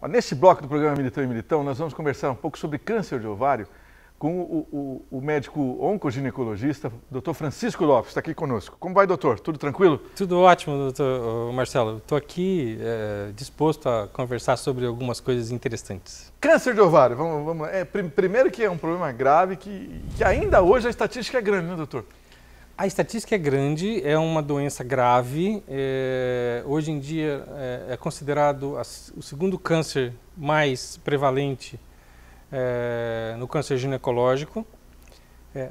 Neste bloco do programa Militão e Militão, nós vamos conversar um pouco sobre câncer de ovário com o médico oncoginecologista, Dr. Francisco Lopes, está aqui conosco. Como vai, doutor? Tudo tranquilo? Tudo ótimo, doutor Marcelo. Estou aqui disposto a conversar sobre algumas coisas interessantes. Câncer de ovário, vamos. Primeiro que é um problema grave que ainda hoje a estatística é grande, né, doutor? A estatística é grande, é uma doença grave. Hoje em dia é considerado o segundo câncer mais prevalente no câncer ginecológico.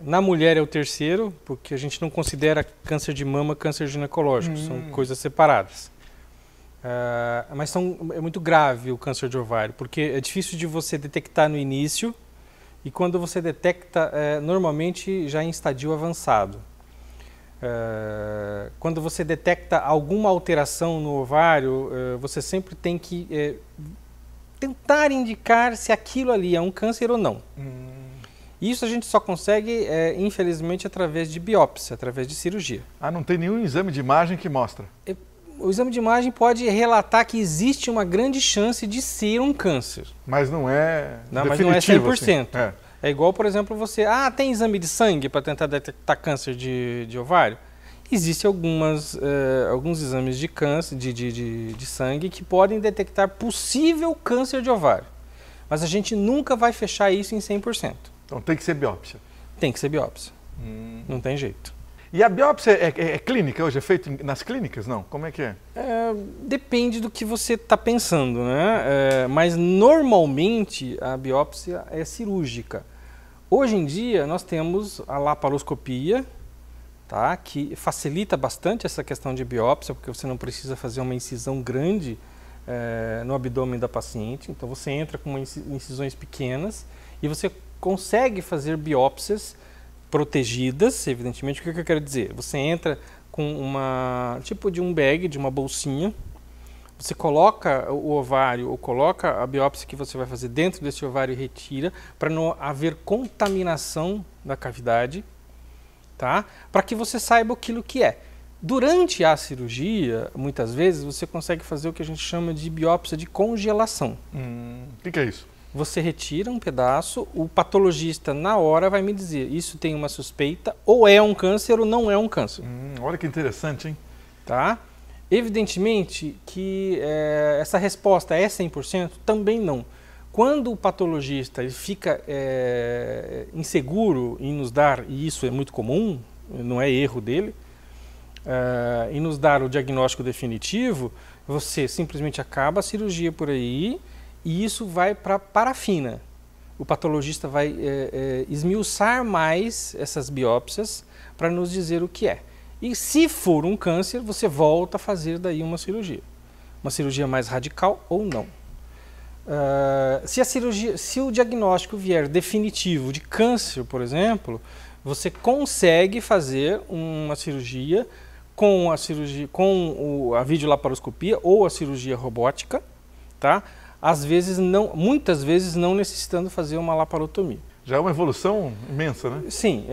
Na mulher é o terceiro, porque a gente não considera câncer de mama câncer ginecológico, são coisas separadas. Mas é muito grave o câncer de ovário, porque é difícil de você detectar no início e quando você detecta, normalmente já em estadio avançado. Quando você detecta alguma alteração no ovário, você sempre tem que tentar indicar se aquilo ali é um câncer ou não. Isso a gente só consegue, infelizmente, através de biópsia, através de cirurgia. Não tem nenhum exame de imagem que mostra? O exame de imagem pode relatar que existe uma grande chance de ser um câncer. Mas não é mas não é 100%. Assim. É igual, por exemplo, você... tem exame de sangue para tentar detectar câncer de ovário? Existem alguns exames de câncer, de sangue que podem detectar possível câncer de ovário. Mas a gente nunca vai fechar isso em 100%. Então tem que ser biópsia? Tem que ser biópsia. Não tem jeito. E a biópsia é clínica hoje? É feita nas clínicas? Não? Como é que é? Depende do que você está pensando, né? Mas normalmente a biópsia é cirúrgica. Hoje em dia nós temos a laparoscopia, tá? Que facilita bastante essa questão de biópsia, porque você não precisa fazer uma incisão grande no abdômen da paciente. Então você entra com incisões pequenas e você consegue fazer biópsias protegidas, evidentemente. O que eu quero dizer? Você entra com tipo de um bag, de uma bolsinha, você coloca o ovário ou coloca a biópsia que você vai fazer dentro desse ovário e retira, para não haver contaminação da cavidade, tá? Para que você saiba aquilo que é. Durante a cirurgia, muitas vezes, você consegue fazer o que a gente chama de biópsia de congelação. O que é isso? Você retira um pedaço, o patologista na hora vai me dizer, isso tem uma suspeita, ou é um câncer ou não é um câncer. Olha que interessante, hein? Tá? Evidentemente que essa resposta é 100%? Também não. Quando o patologista ele fica inseguro em nos dar, e isso é muito comum, não é erro dele, em nos dar o diagnóstico definitivo, você simplesmente acaba a cirurgia por aí e isso vai para parafina. O patologista vai esmiuçar mais essas biópsias para nos dizer o que é. E se for um câncer, você volta a fazer daí uma cirurgia mais radical ou não. Se o diagnóstico vier definitivo de câncer, por exemplo, você consegue fazer uma cirurgia com a videolaparoscopia ou a cirurgia robótica, tá? Muitas vezes não necessitando fazer uma laparotomia. Já é uma evolução imensa, né? Sim,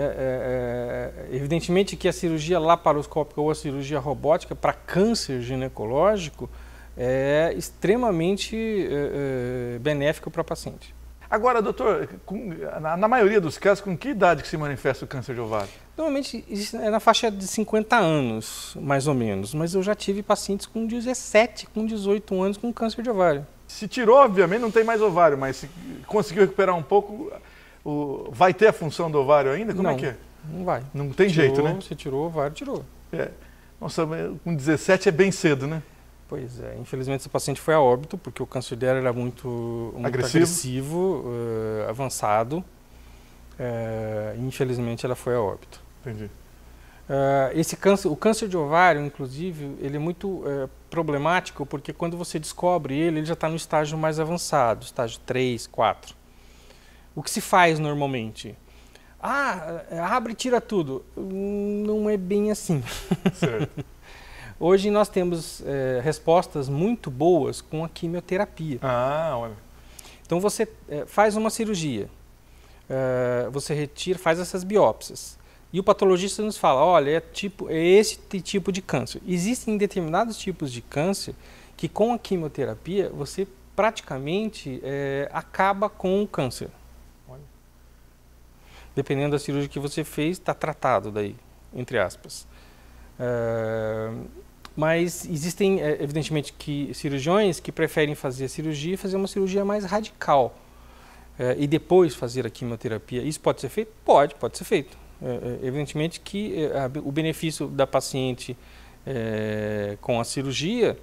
evidentemente que a cirurgia laparoscópica ou a cirurgia robótica para câncer ginecológico é extremamente benéfico para o paciente. Agora, doutor, na maioria dos casos, com que idade que se manifesta o câncer de ovário? Normalmente é na faixa de 50 anos, mais ou menos, mas eu já tive pacientes com 17, com 18 anos com câncer de ovário. Se tirou, obviamente, não tem mais ovário, mas se conseguiu recuperar um pouco, vai ter a função do ovário ainda? Como é que é? Não vai. Não tem jeito, né? Se tirou o ovário, tirou. Nossa, com 17 é bem cedo, né? Pois é, infelizmente essa paciente foi a óbito, porque o câncer dela era muito agressivo, avançado, e infelizmente ela foi a óbito. Entendi. O câncer de ovário, inclusive, ele é muito problemático, porque quando você descobre ele já está no estágio mais avançado, estágio 3, 4. O que se faz normalmente? Abre e tira tudo. Não é bem assim. Certo. Hoje nós temos respostas muito boas com a quimioterapia. Olha. Então você faz uma cirurgia, você retira, faz essas biópsias. E o patologista nos fala, olha, é esse tipo de câncer. Existem determinados tipos de câncer que com a quimioterapia você praticamente acaba com o câncer. Dependendo da cirurgia que você fez, está tratado daí, entre aspas. Mas existem, evidentemente, cirurgiões que preferem fazer a cirurgia e fazer uma cirurgia mais radical. E depois fazer a quimioterapia. Isso pode ser feito? Pode ser feito. Evidentemente que o benefício da paciente com a cirurgia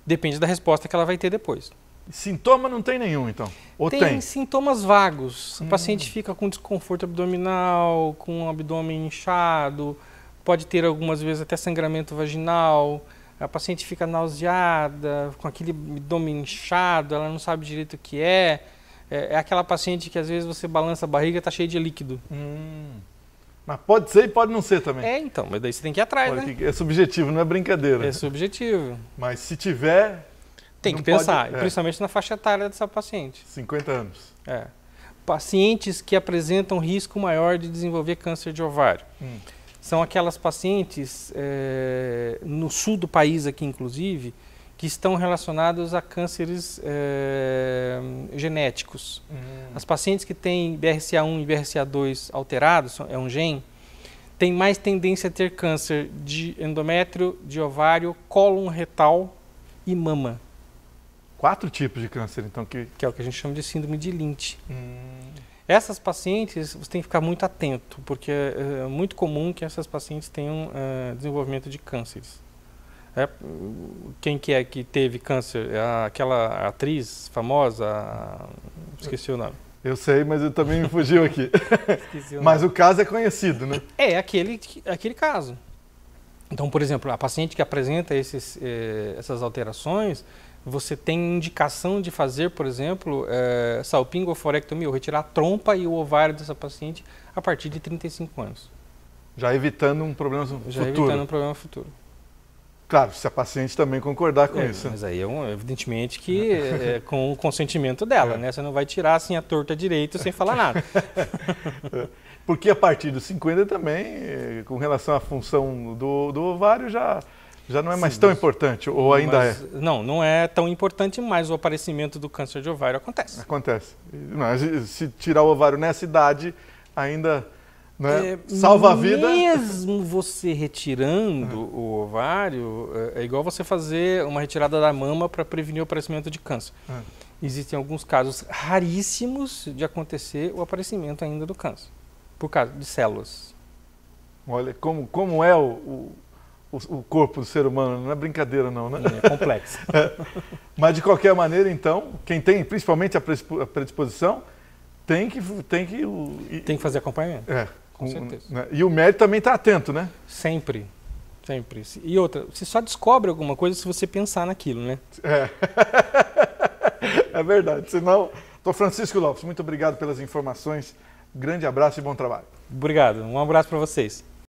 depende da resposta que ela vai ter depois. Sintoma não tem nenhum, então? Ou tem? Sintomas vagos. O paciente fica com desconforto abdominal, com o abdômen inchado, pode ter algumas vezes até sangramento vaginal, a paciente fica nauseada, com aquele abdômen inchado, ela não sabe direito o que é. É aquela paciente que às vezes você balança a barriga e está cheia de líquido. Mas pode ser e pode não ser também. Então, mas daí você tem que ir atrás, né? É subjetivo, não é brincadeira. É subjetivo. Mas se tiver... Tem que pensar, principalmente na faixa etária dessa paciente. 50 anos. Pacientes que apresentam risco maior de desenvolver câncer de ovário. São aquelas pacientes, no sul do país aqui inclusive, que estão relacionadas a cânceres genéticos. As pacientes que têm BRCA1 e BRCA2 alterados, é um gene, têm mais tendência a ter câncer de endométrio, de ovário, cólon retal e mama. 4 tipos de câncer, então. Que é o que a gente chama de síndrome de Lynch. Essas pacientes, você tem que ficar muito atento, porque é muito comum que essas pacientes tenham desenvolvimento de cânceres. Quem que é que teve câncer? Aquela atriz famosa, esqueci o nome. Eu sei, mas eu também me fugiu aqui. Mas o caso é conhecido, né? É aquele caso. Então, por exemplo, a paciente que apresenta essas alterações, você tem indicação de fazer, por exemplo, salpingoforectomia, ou retirar a trompa e o ovário dessa paciente a partir de 35 anos. Já evitando um problema futuro. Já evitando um problema futuro. Claro, se a paciente também concordar com isso. Mas aí, evidentemente, que com o consentimento dela, né? Você não vai tirar assim a torta direito sem falar nada. Porque a partir dos 50 também, com relação à função do ovário, já não é mais tão importante, ou ainda é? Não é tão importante, mas o aparecimento do câncer de ovário acontece. Acontece. Se tirar o ovário nessa idade, ainda... salva a vida. Mesmo você retirando o ovário, é igual você fazer uma retirada da mama para prevenir o aparecimento de câncer. Existem alguns casos raríssimos de acontecer o aparecimento ainda do câncer, por causa de células. Olha, como é o corpo do ser humano, não é brincadeira não, né? É complexo. Mas de qualquer maneira, então, quem tem principalmente a predisposição, tem que fazer acompanhamento. Com certeza. Né? E o médico também está atento, né? Sempre. E outra, você só descobre alguma coisa se você pensar naquilo, né? É verdade. Senão, Dr. Francisco Lopes, muito obrigado pelas informações. Grande abraço e bom trabalho. Obrigado. Um abraço para vocês.